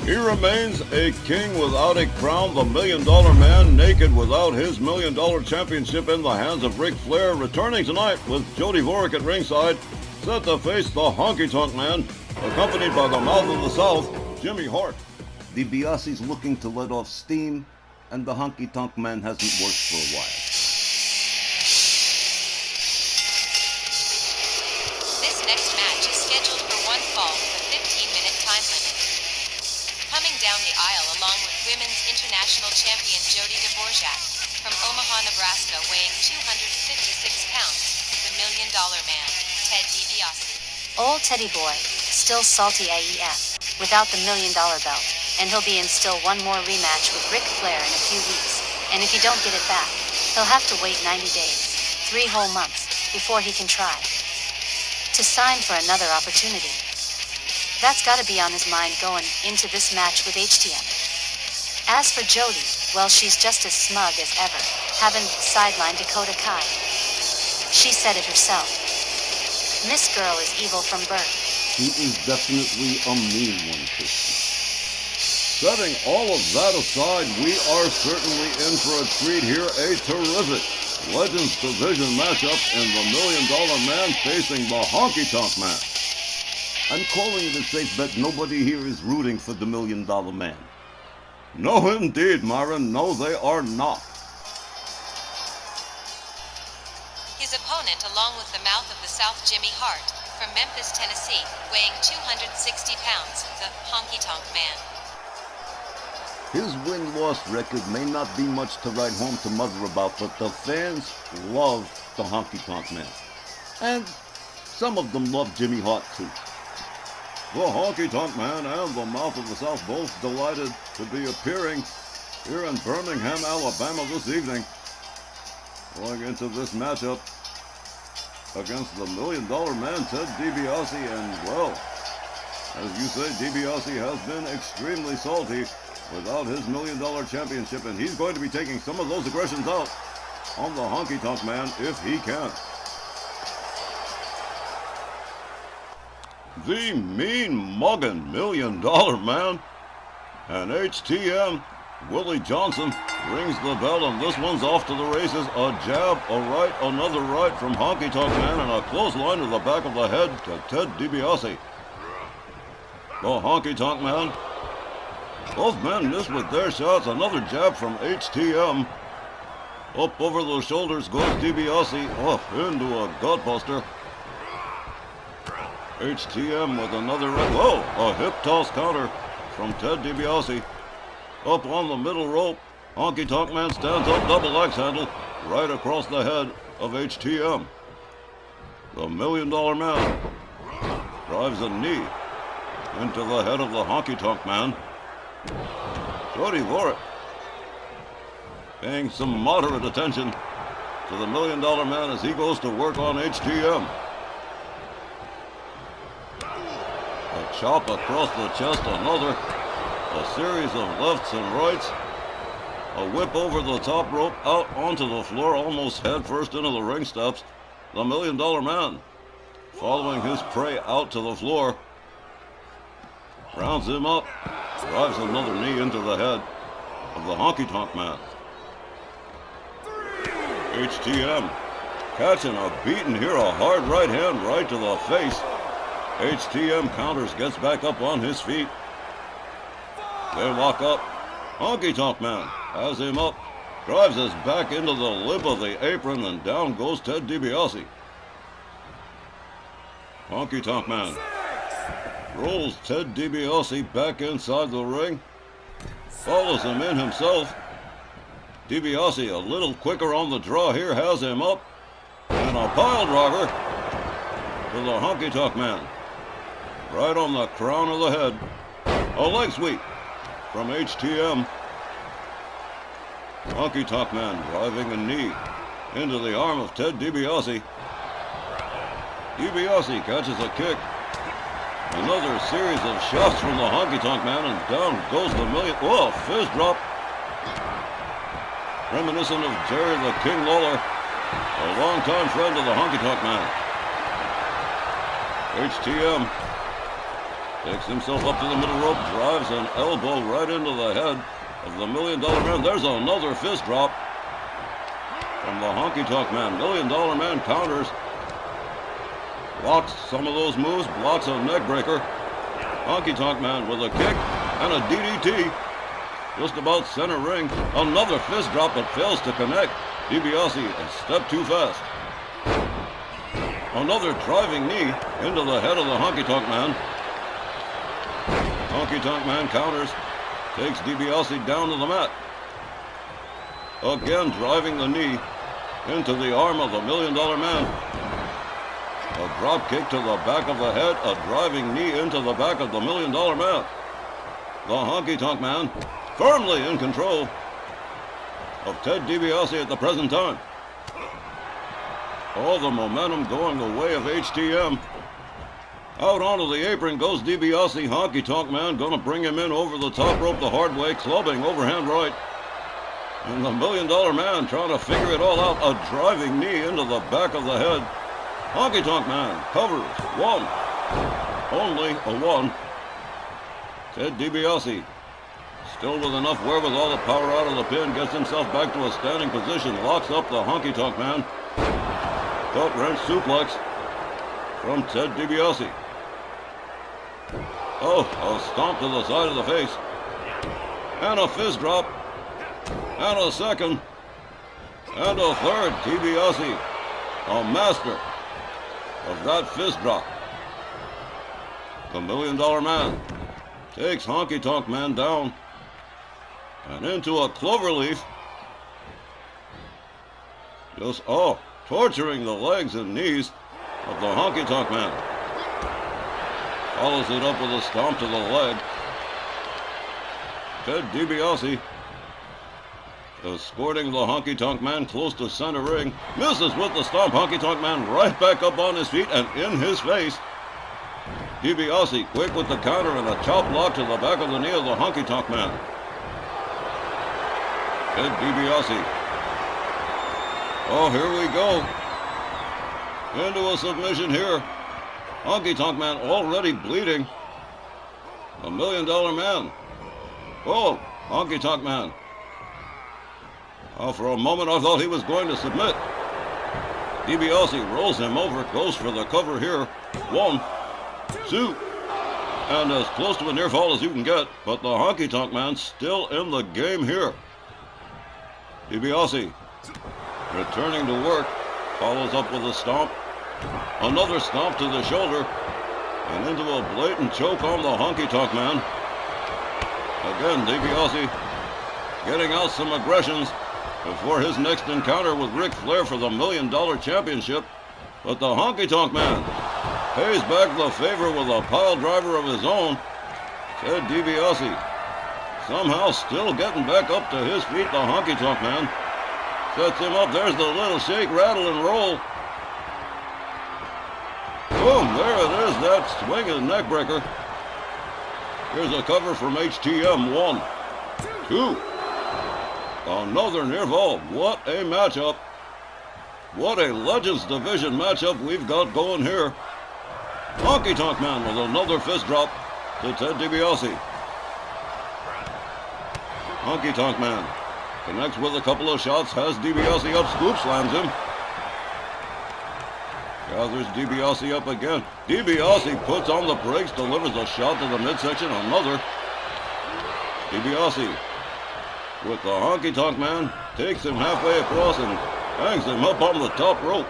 He remains a king without a crown, the $1 Million Man, naked without his $1 Million Championship in the hands of Ric Flair, returning tonight with Jody Dvorak at ringside, set to face the Honky-Tonk Man, accompanied by the Mouth of the South, Jimmy Hart. DiBIASE's looking to let off steam, and the Honky-Tonk Man hasn't worked for a while. This next match is scheduled for one fall with a 15-minute time limit. Coming down the aisle along with Women's International Champion Jody Dvorak from Omaha, Nebraska, weighing 256 pounds, the $1 Million Man, Ted DiBiase. Old Teddy Boy, still salty AEF, without the $1 Million belt, and he'll be in still one more rematch with Ric Flair in a few weeks, and if he don't get it back, he'll have to wait 90 days, 3 whole months, before he can try to sign for another opportunity. That's gotta be on his mind going into this match with HTM. As for Jody, well, she's just as smug as ever, having sidelined Dakota Kai. She said it herself. This girl is evil from birth. He is definitely a mean one, Christian. Setting all of that aside, we are certainly in for a treat here. A terrific Legends Division matchup in the $1 Million Man facing the Honky-Tonk Man. I'm calling it a safe bet nobody here is rooting for the $1 Million Man. No, indeed, Myron. No, they are not. His opponent, along with the Mouth of the South Jimmy Hart, from Memphis, Tennessee, weighing 260 pounds, the Honky-Tonk Man. His win-loss record may not be much to write home to mother about, but the fans love the Honky-Tonk Man. And some of them love Jimmy Hart too. The Honky-Tonk Man and the Mouth of the South both delighted to be appearing here in Birmingham, Alabama this evening. Going into this matchup against the $1 Million Man, Ted DiBiase, and well, as you say, DiBiase has been extremely salty without his $1 Million Championship, and he's going to be taking some of those aggressions out on the Honky-Tonk Man if he can. The mean-mugging $1 Million Man, and HTM, Willie Johnson, rings the bell, and this one's off to the races. A jab, a right, another right from Honky-Tonk Man, and a clothesline to the back of the head to Ted DiBiase. The Honky-Tonk Man, both men missed with their shots. Another jab from HTM. Up over the shoulders goes DiBiase, off into a gutbuster. HTM with another right. Whoa, a hip toss counter from Ted DiBiase. Up on the middle rope, Honky-Tonk Man stands up, double axe handle, right across the head of HTM. The $1 Million Man drives a knee into the head of the Honky-Tonk Man. Jody Dvorak paying some moderate attention to the $1 Million Man as he goes to work on HTM. A chop across the chest, another. A series of lefts and rights. A whip over the top rope, out onto the floor, almost head first into the ring steps. The $1 Million Man following his prey out to the floor. Rounds him up. Drives another knee into the head of the Honky-Tonk Man. HTM catching a beating here. A hard right hand right to the face. HTM counters, gets back up on his feet. They lock up. Honky-Tonk Man has him up, drives his back into the lip of the apron, and down goes Ted DiBiase. Honky-Tonk Man rolls Ted DiBiase back inside the ring, follows him in himself. DiBiase a little quicker on the draw here, has him up, and a pile driver to the Honky-Tonk Man. Right on the crown of the head. A leg sweep from HTM. Honky-Tonk Man driving a knee into the arm of Ted DiBiase. DiBiase catches a kick. Another series of shots from the Honky-Tonk Man, and down goes the million. Oh, fist drop. Reminiscent of Jerry the King Lawler, a longtime friend of the Honky-Tonk Man. HTM Takes himself up to the middle rope, drives an elbow right into the head of the $1 Million Man. There's another fist drop from the honky-tonk man. $1 Million Man counters. Blocks some of those moves, blocks a neck breaker. Honky-tonk man with a kick and a DDT. Just about center ring. Another fist drop but fails to connect. DiBIASE a step too fast. Another driving knee into the head of the honky-tonk man. Honky-tonk man counters. Takes DiBIASE down to the mat. Again driving the knee into the arm of the $1 Million Man. A drop kick to the back of the head. A driving knee into the back of the $1 Million Man. The honky-tonk man firmly in control of Ted DiBIASE at the present time. All the momentum going the way of HTM. Out onto the apron goes DiBIASE. Honky-tonk man gonna bring him in over the top rope the hard way, clubbing overhand right. And the $1 Million Man trying to figure it all out. A driving knee into the back of the head. Honky-tonk man covers. One. Only a one. Ted DiBIASE, still with enough wherewithal to power out of the pin, gets himself back to a standing position, locks up the honky-tonk man. Gut wrench suplex from Ted DiBIASE. Oh, a stomp to the side of the face. And a fist drop. And a second. And a third. DiBIASE, a master of that fist drop. The $1 Million Man takes honky-tonk man down and into a cloverleaf. Just, torturing the legs and knees of the honky-tonk man. Follows it up with a stomp to the leg. Ted DiBIASE escorting the honky-tonk man close to center ring. Misses with the stomp. Honky-tonk man right back up on his feet and in his face. DiBIASE quick with the counter and a chop block to the back of the knee of the honky-tonk man. Ted DiBIASE. Oh, here we go. Into a submission here. Honky-tonk man already bleeding. The $1 Million Man. Oh, honky-tonk man. Oh, for a moment I thought he was going to submit. DiBIASE rolls him over, goes for the cover here. 1, 2, and as close to a near fall as you can get, but the honky-tonk man still in the game here. DiBIASE returning to work, follows up with a stomp. Another stomp to the shoulder, and into a blatant choke on the honky-tonk man. Again, DiBIASE getting out some aggressions before his next encounter with Ric Flair for the $1 Million Championship. But the honky-tonk man pays back the favor with a pile driver of his own. Ted DiBIASE somehow still getting back up to his feet. The honky-tonk man sets him up. There's the little shake, rattle, and roll. Boom, there it is, that swinging neck breaker. Here's a cover from HTM. 1, 2. Another near fall. What a matchup. What a Legends Division matchup we've got going here. Honky-tonk man with another fist drop to Ted DiBIASE. Honky-tonk man connects with a couple of shots, has DiBIASE up, scoop slams him. Gathers DiBIASE up again. DiBIASE puts on the brakes, delivers a shot to the midsection. Another. DiBIASE with the honky-tonk man, takes him halfway across and hangs him up on the top rope.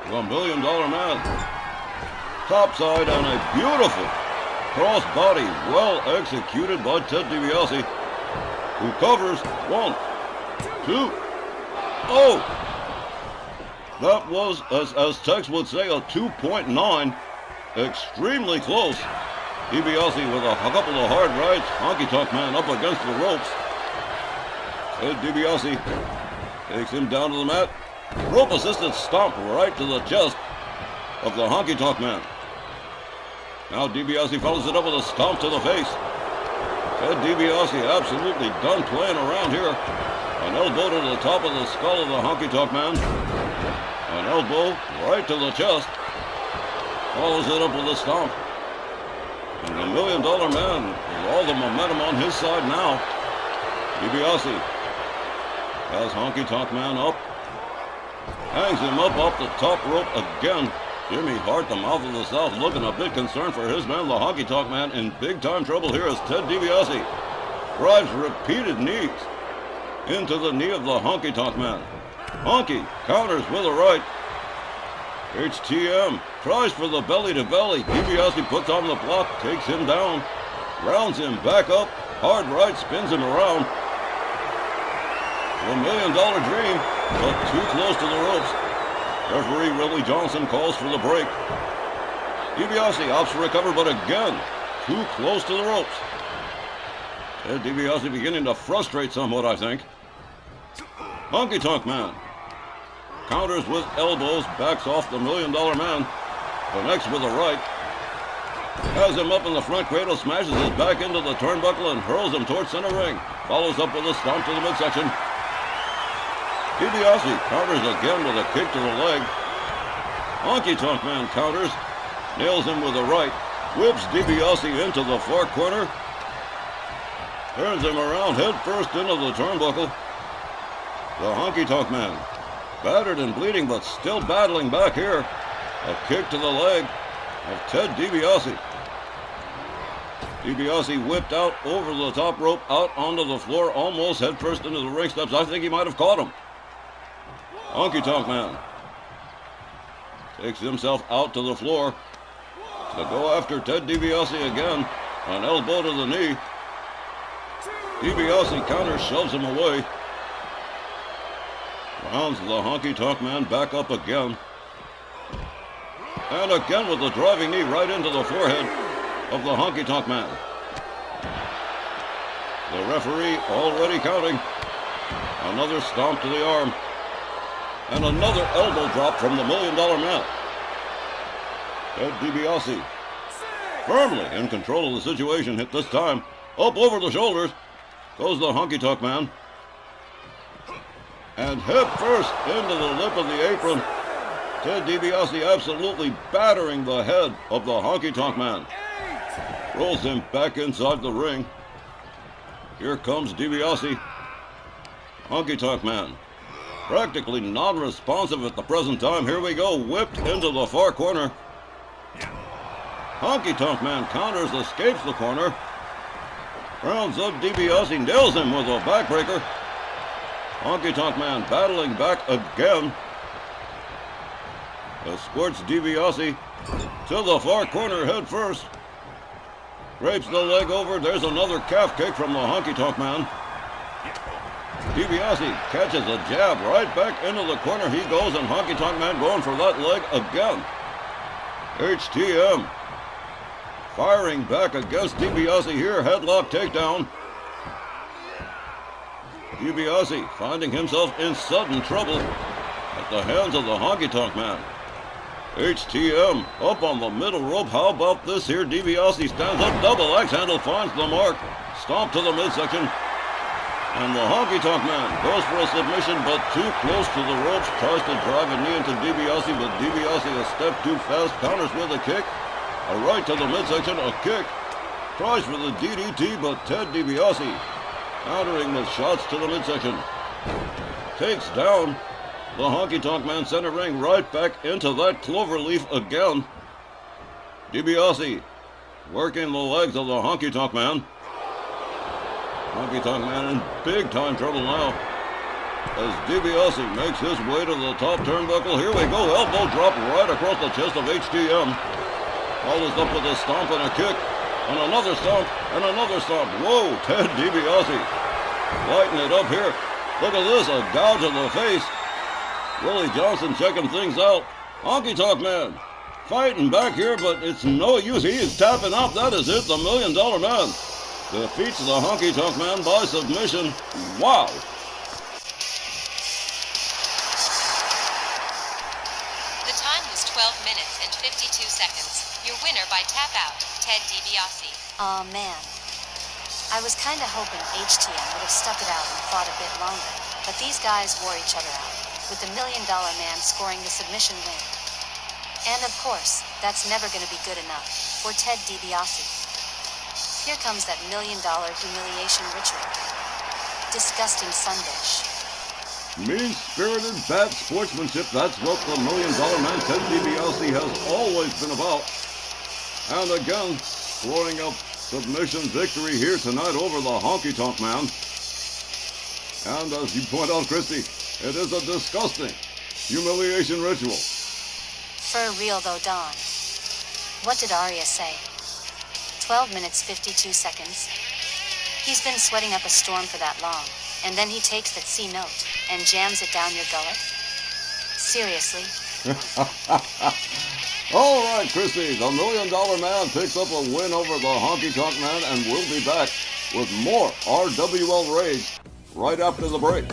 The $1 Million Man. Topside and a beautiful crossbody, well executed by Ted DiBIASE, who covers. 1, 2. Oh! That was, as Tex would say, a 2.9. Extremely close. DiBIASE with a couple of hard rights. Honky-tonk man up against the ropes. Ted DiBIASE takes him down to the mat. Rope-assisted stomp right to the chest of the honky-tonk man. Now DiBIASE follows it up with a stomp to the face. Ted DiBIASE absolutely done playing around here. An elbow to the top of the skull of the honky-tonk man. An elbow right to the chest. Follows it up with a stomp. And the $1 Million Man with all the momentum on his side now. DiBiase has Honky-Tonk Man up. Hangs him up off the top rope again. Jimmy Hart, the mouth of the South, looking a bit concerned for his man, the Honky-Tonk Man, in big-time trouble here as Ted DiBiase drives repeated knees into the knee of the Honky-Tonk Man. Honky counters with a right. HTM tries for the belly-to-belly. DiBiase puts on the block, takes him down, rounds him back up. Hard right, spins him around. The $1 Million Dream, but too close to the ropes. Referee Willie Johnson calls for the break. DiBiase opts for a cover, but again, too close to the ropes. Ted DiBiase beginning to frustrate somewhat, I think. Honky-Tonk Man counters with elbows, backs off the $1 Million Man, connects with a right, has him up in the front cradle, smashes his back into the turnbuckle and hurls him towards center ring. Follows up with a stomp to the midsection. DiBiase counters again with a kick to the leg. Honky-Tonk Man counters, nails him with a right, whips DiBiase into the far corner, turns him around head first into the turnbuckle. The Honky-Tonk Man, battered and bleeding, but still battling back here. A kick to the leg of Ted DiBiase. DiBiase whipped out over the top rope, out onto the floor, almost head first into the ring steps. I think he might have caught him. Honky-Tonk Man takes himself out to the floor to go after Ted DiBiase again. An elbow to the knee. DiBiase counters, shoves him away. Rounds the Honky-Tonk Man back up again. And again with the driving knee right into the forehead of the Honky-Tonk Man. The referee already counting. Another stomp to the arm. And another elbow drop from the $1 Million Man. Ted DiBiase firmly in control of the situation at this time. Up over the shoulders goes the Honky-Tonk Man. And head first into the lip of the apron. Ted DiBiase absolutely battering the head of the Honky-Tonk Man. Rolls him back inside the ring. Here comes DiBiase. Honky-Tonk Man practically non-responsive at the present time. Here we go, whipped into the far corner. Honky-Tonk Man counters, escapes the corner. Rounds up DiBiase, nails him with a backbreaker. Honky-Tonk Man battling back again. Escorts DiBiase to the far corner head first. Drapes the leg over. There's another calf kick from the Honky-Tonk Man. DiBiase catches a jab right back into the corner. He goes, and Honky-Tonk Man going for that leg again. HTM firing back against DiBiase here. Headlock takedown. DiBiase finding himself in sudden trouble at the hands of the Honky-Tonk Man. HTM up on the middle rope. How about this here? DiBiase stands up. Double axe handle finds the mark. Stomp to the midsection. And the Honky-Tonk Man goes for a submission, but too close to the ropes. Tries to drive a knee into DiBiase, but DiBiase a step too fast. Counters with a kick. A right to the midsection. A kick. Tries for the DDT, but Ted DiBiase countering with shots to the midsection. Takes down the Honky-Tonk Man center ring, right back into that cloverleaf again. DiBiase working the legs of the Honky-Tonk Man. Honky-Tonk Man in big time trouble now as DiBiase makes his way to the top turnbuckle. Here we go, elbow drop right across the chest of HTM. Follows up with a stomp and a kick, and another stomp, and another stomp. Whoa, Ted DiBiase lighting it up here. Look at this, a gouge of the face. Willie Johnson checking things out. Honky-Tonk Man fighting back here, but it's no use. He is tapping out. That is it. The $1 Million Man defeats the Honky-Tonk Man by submission. Wow. The time was 12 minutes and 52 seconds. Your winner by tap out, Ted DiBiase. Aw, man. I was kinda hoping HTM would have stuck it out and fought a bit longer, but these guys wore each other out, with the $1 Million Man scoring the submission win. And of course, that's never gonna be good enough for Ted DiBiase. Here comes that $1 million humiliation ritual. Disgusting sundish. Mean-spirited bad sportsmanship, that's what the $1 Million Man Ted DiBiase has always been about. And again, throwing up submission victory here tonight over the Honky-Tonk Man. And as you point out, Christy, it is a disgusting humiliation ritual. For real though, Don. What did Arya say? 12 minutes 52 seconds. He's been sweating up a storm for that long, and then he takes that C note and jams it down your gullet? Seriously? All right, Christy, the $1 Million Man picks up a win over the Honky-Tonk Man, and we'll be back with more RWL Rage right after the break.